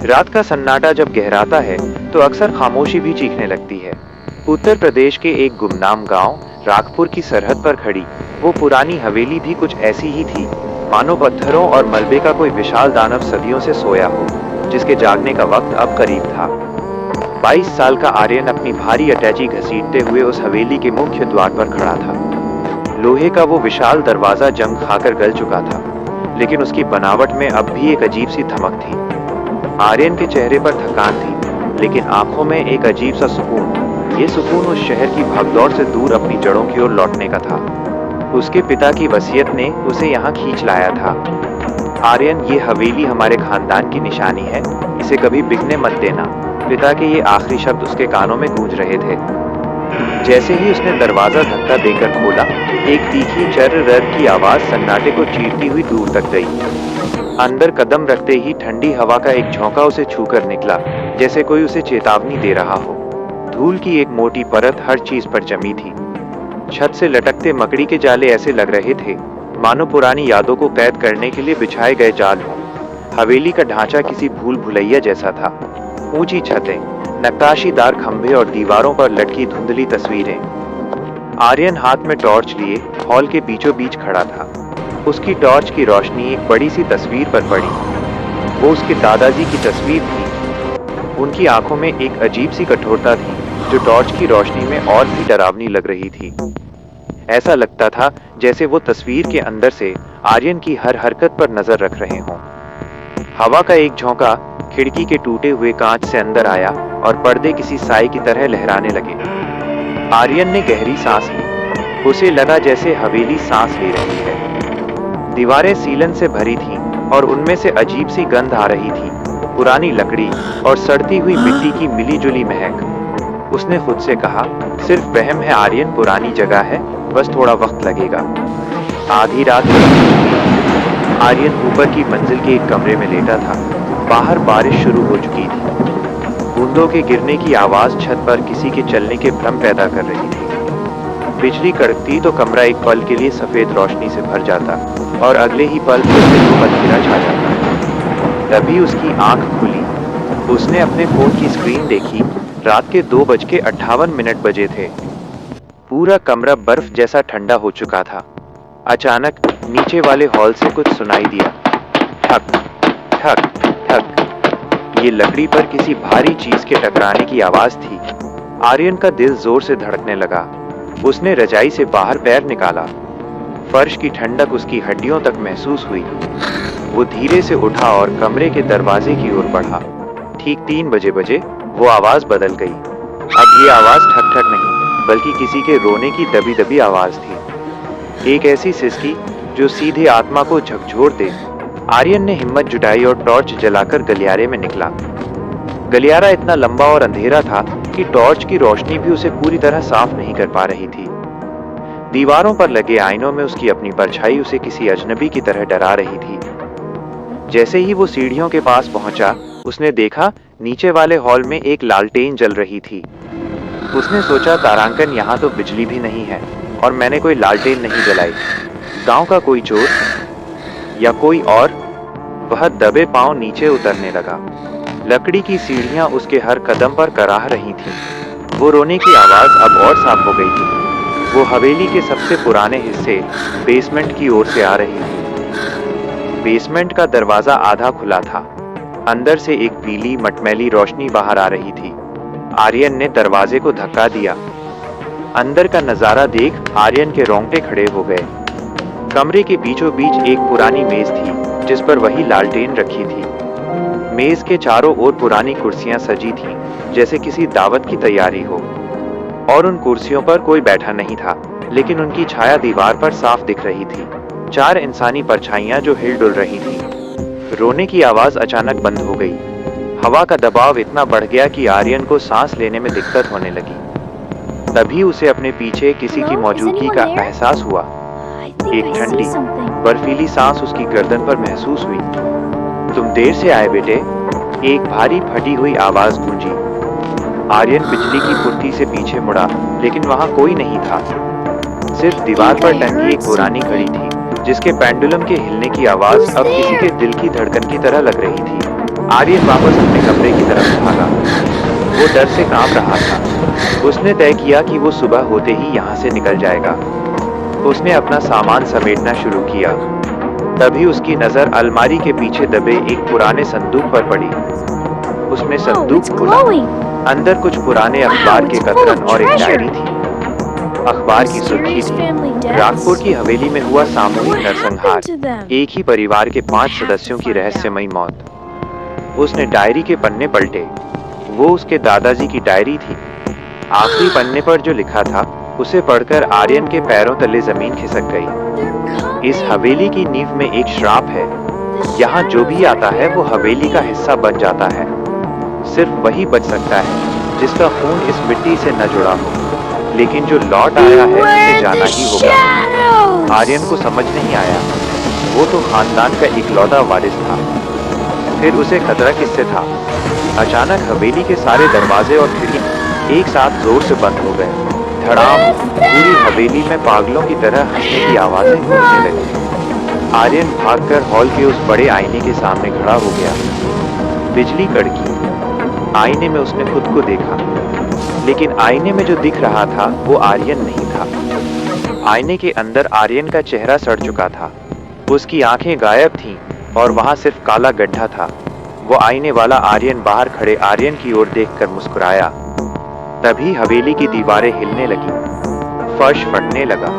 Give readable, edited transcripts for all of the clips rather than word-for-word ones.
रात का सन्नाटा जब गहराता है तो अक्सर खामोशी भी चीखने लगती है। उत्तर प्रदेश के एक गुमनाम गांव रागपुर की सरहद पर खड़ी वो पुरानी हवेली भी कुछ ऐसी ही थी, मानो पत्थरों और मलबे का कोई विशाल दानव सदियों से सोया हो, जिसके जागने का वक्त अब करीब था। 22 साल का आर्यन अपनी भारी अटैची घसीटते हुए उस हवेली के मुख्य द्वार पर खड़ा था। लोहे का वो विशाल दरवाजा जंग खाकर गल चुका था, लेकिन उसकी बनावट में अब भी एक अजीब सी धमक थी। आर्यन के चेहरे पर थकान थी, लेकिन आंखों में एक अजीब सा सुकून। ये सुकून उस शहर की भागदौड़ से दूर अपनी जड़ों की ओर लौटने का था। उसके पिता की वसीयत ने उसे यहाँ खींच लाया था। आर्यन, ये हवेली हमारे खानदान की निशानी है, इसे कभी बिकने मत देना। पिता के ये आखिरी शब्द उसके कानों में गूंज रहे थे। जैसे ही उसने दरवाजा धक्का देकर खोला, एक तीखी चर्र की आवाज सन्नाटे को चीरती हुई दूर तक गई। अंदर कदम रखते ही ठंडी हवा का एक झोंका उसे छूकर निकला, जैसे कोई उसे चेतावनी दे रहा हो। धूल की एक मोटी परत हर चीज पर जमी थी। छत से लटकते मकड़ी के जाले ऐसे लग रहे थे मानो पुरानी यादों को कैद करने के लिए बिछाए गए जाल हों। हवेली का ढांचा किसी भूल भुलैया जैसा था। ऊंची छतें, नक्काशीदार खंभे और दीवारों पर लटकी धुंधली तस्वीरें। आर्यन हाथ में टॉर्च लिए हॉल के बीचों बीच खड़ा था। उसकी टॉर्च की रोशनी एक बड़ी सी तस्वीर पर पड़ी। वो उसके दादाजी की तस्वीर थी। उनकी आंखों में एक अजीब सी कठोरता थी, जो टॉर्च की रोशनी में और भी डरावनी लग रही थी। ऐसा लगता था जैसे वो तस्वीर के अंदर से आर्यन की हर हरकत पर नजर रख रहे हों। हवा का एक झोंका खिड़की के टूटे हुए कांच से अंदर आया और पर्दे किसी साए की तरह लहराने लगे। आर्यन ने गहरी सांस ली। उसे लगा जैसे हवेली सांस ले रही है। दीवारें सीलन से भरी थीं और उनमें से अजीब सी गंध आ रही थी, पुरानी लकड़ी और सड़ती हुई मिट्टी की मिली-जुली महक। उसने खुद से कहा, सिर्फ वहम है आर्यन, पुरानी जगह है, बस थोड़ा वक्त लगेगा। आधी रात आर्यन ऊपर की मंजिल के एक कमरे में लेटा था। बाहर बारिश शुरू हो चुकी थी। बूंदों के गिरने की आवाज छत पर किसी के चलने के भ्रम पैदा कर रही थी। बिजली कड़कती तो कमरा एक पल के लिए सफेद रोशनी से भर जाता और अगले ही पल फिर से अंधेरा छा जाता। तभी उसकी आंख खुली। उसने अपने फोन की स्क्रीन देखी। रात के 2:58 बजे थे। पूरा कमरा बर्फ जैसा ठंडा हो चुका था। अचानक नीचे वाले हॉल से कुछ सुनाई दिया। ठक ठक ठक। ये लकड़ी पर किसी भारी चीज के टकराने की आवाज थी। आर्यन का दिल जोर से धड़कने लगा। उसने रजाई से बाहर पैर निकाला। फर्श की ठंडक उसकी हड्डियों तक महसूस हुई। वो धीरे से उठा और कमरे के दरवाजे की ओर बढ़ा। ठीक 3 बजे वो आवाज बदल गई। अब ये आवाज ठक ठक नहीं, बल्कि किसी के रोने की दबी दबी आवाज थी। एक ऐसी सिसकी जो सीधे आत्मा को झकझोर दे। आर्यन ने हिम्मत जुटाई और टॉर्च जलाकर गलियारे में निकला। गलियारा इतना लंबा और अंधेरा था कि टॉर्च की रोशनी भी उसे पूरी तरह साफ नहीं कर पा रही थी। दीवारों पर लगे आईनों में उसकी अपनी परछाई उसे किसी अजनबी की तरह डरा रही थी। जैसे ही वो सीढ़ियों के पास पहुंचा, उसने देखा नीचे वाले हॉल में एक लालटेन जल रही थी। उसने सोचा, तारांकन, यहाँ तो बिजली भी नहीं है और मैंने कोई लालटेन नहीं जलाई। गांव का कोई चोर या कोई और? वह दबे पांव नीचे उतरने लगा। लकड़ी की सीढ़ियां उसके हर कदम पर कराह रही थीं। वो रोने की आवाज अब और साफ हो गई थी। वो हवेली के सबसे पुराने हिस्से बेसमेंट की ओर से आ रही थी। बेसमेंट का दरवाजा आधा खुला था। अंदर से एक पीली मटमैली रोशनी बाहर आ रही थी। आर्यन ने दरवाजे को धक्का दिया। अंदर का नजारा देख आर्यन के रोंगटे खड़े हो गए। कमरे के बीचों बीच एक पुरानी मेज थी, जिस पर वही लालटेन रखी थी। मेज के चारों ओर पुरानी कुर्सियां सजी थीं, जैसे किसी दावत की तैयारी हो। और उन कुर्सियों पर कोई बैठा नहीं था, लेकिन उनकी छाया दीवार पर साफ दिख रही थी। 4 इंसानी परछाइयां जो हिल-डुल रही थीं। रोने की आवाज अचानक बंद हो गई। हवा का दबाव इतना बढ़ गया कि आर्यन को सांस लेने में दिक्कत होने लगी। तभी उसे अपने पीछे किसी की मौजूदगी का एहसास हुआ। एक ठंडी, बर्फीली सांस उसकी गर्दन पर महसूस हुई। तुम देर से आए बेटे, एक भारी फटी हुई आवाज गूंजी। आर्यन बिजली की फुर्ती से पीछे मुड़ा, लेकिन वहां कोई नहीं था। सिर्फ दीवार पर टंगी एक पुरानी घड़ी थी, जिसके पेंडुलम के हिलने की आवाज अब किसी के दिल की धड़कन की तरह लग रही थी। आर्यन वापस अपने कमरे की तरफ भागा। वो डर से कांप रहा था। उसने तय किया कि वो सुबह होते ही यहाँ से निकल जाएगा। उसने अपना सामान समेटना शुरू किया। तभी उसकी नजर अलमारी के पीछे दबे एक पुराने संदूक पर पड़ी। उसने संदूक खोला। अंदर कुछ पुराने अखबार के कतरन और एक डायरी थी। अखबार की सुर्खी थी, रागपुर की हवेली में हुआ सामूहिक नरसंहार, एक ही परिवार के 5 सदस्यों की रहस्यमयी मौत। उसने डायरी के पन्ने पलटे। वो उसके दादाजी की डायरी थी। आखिरी पन्ने पर जो लिखा था उसे पढ़कर आर्यन के पैरों तले जमीन खिसक गई। इस हवेली की नींव में एक श्राप है। यहाँ जो भी आता है वो हवेली का हिस्सा बन जाता है। सिर्फ वही बच सकता है जिसका खून इस मिट्टी से न जुड़ा हो। लेकिन जो लौट आया है उसे जाना ही होगा। आर्यन को समझ नहीं आया। वो तो खानदान का इकलौता वारिस था। फिर उसे खतरा किससे था? अचानक हवेली के सारे दरवाजे और खिड़की एक साथ जोर से बंद हो गए। धड़ाम! पूरी हवेली में पागलों की तरह हंसने की आवाजें गूंजने लगी। आर्यन भागकर हॉल के उस बड़े आईने के सामने खड़ा हो गया। बिजली कड़की। आईने में उसने खुद को देखा, लेकिन आईने में जो दिख रहा था वो आर्यन नहीं था। आईने के अंदर आर्यन का चेहरा सड़ चुका था। उसकी आंखें गायब थीं और वहां सिर्फ काला गड्ढा था। वो आईने वाला आर्यन बाहर खड़े आर्यन की ओर देखकर मुस्कुराया। तभी हवेली की दीवारें हिलने लगी, फर्श फटने लगा।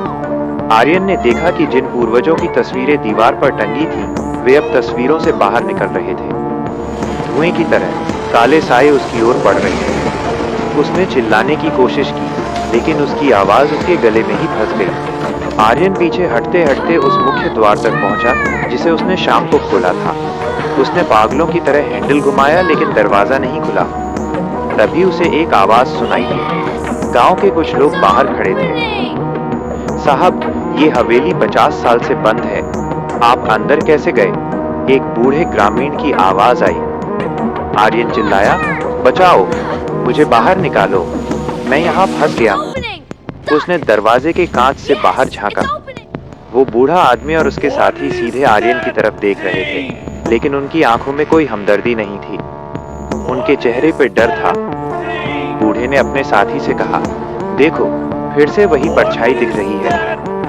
आर्यन ने देखा कि जिन पूर्वजों की तस्वीरें दीवार पर टंगी थीं, वे अब तस्वीरों से बाहर निकल रहे थे। धुएं की तरह काले साए उसकी ओर पड़ रहे थे। उसने चिल्लाने की कोशिश की, लेकिन उसकी आवाज उसके गले में ही फंस गई। आर्यन पीछे हटते हटते उस मुख्य द्वार तक पहुंचा जिसे उसने शाम को खोला था। उसने पागलों की तरह हैंडल घुमाया, लेकिन दरवाजा नहीं खुला। तभी उसे एक आवाज सुनाई दी। गांव के कुछ लोग बाहर खड़े थे। साहब, ये हवेली 50 साल से बंद है, आप अंदर कैसे गए? एक बूढ़े ग्रामीण की आवाज आई। आर्यन चिल्लाया, बचाओ, मुझे बाहर निकालो, मैं यहाँ फंस गया हूँ। उसने दरवाजे के कांच से बाहर झांका। वो बूढ़ा आदमी और उसके साथी सीधे आर्यन की तरफ देख रहे थे, लेकिन उनकी आंखों में कोई हमदर्दी नहीं थी। उनके चेहरे पे डर था। बूढ़े ने अपने साथी से कहा, देखो, फिर से वही परछाई दिख रही है।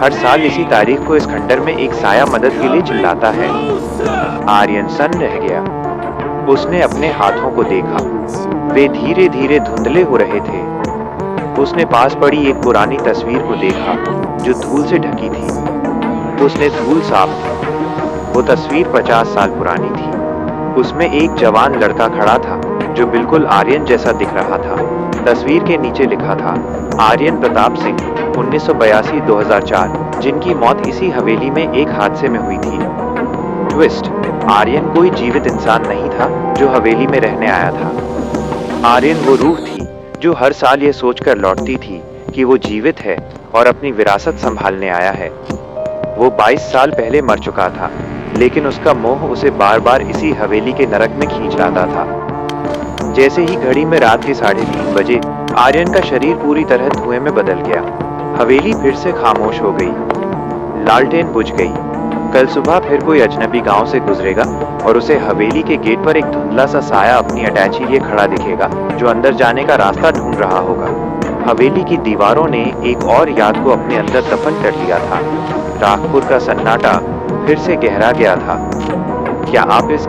हर साल इसी तारीख को इस खंडर में एक साया मदद के लिए चिल्लाता है। आर्यन सन्न रह गया। उसने अपने हाथों को देखा। वे धीरे धीरे धुंधले हो रहे थे। उसने पास पड़ी एक पुरानी तस्वीर को देखा जो धूल से ढकी थी। उसने धूल साफ की। वो तस्वीर 50 साल पुरानी थी। उसमें एक जवान लड़का खड़ा था जो बिल्कुल आर्यन जैसा दिख रहा था। तस्वीर के नीचे लिखा था, आर्यन प्रताप सिंह, 1982-2004, जिनकी मौत इसी हवेली में एक हादसे में हुई थी। ट्विस्ट: आर्यन कोई जीवित इंसान नहीं था जो हवेली में रहने आया था। आर्यन वो रूह थी जो हर साल ये सोचकर लौटती थी कि वो जीवित है और अपनी विरासत संभालने आया है। वो 22 साल पहले मर चुका था, लेकिन उसका मोह उसे बार बार इसी हवेली के नरक में खींच लाता था। जैसे ही घड़ी में रात के 3:30 बजे आर्यन का शरीर पूरी तरह धुएं में बदल गया। हवेली फिर से खामोश हो गई। लालटेन बुझ गई। कल सुबह फिर कोई अजनबी गांव से गुजरेगा और उसे हवेली के गेट पर एक धुंधला सा साया अपनी अटैची लिए खड़ा दिखेगा जो अंदर जाने का रास्ता ढूंढ रहा होगा। हवेली की दीवारों ने एक और याद को अपने अंदर दफन कर लिया था। रागपुर का सन्नाटा फिर से गहरा गया था। क्या आप इस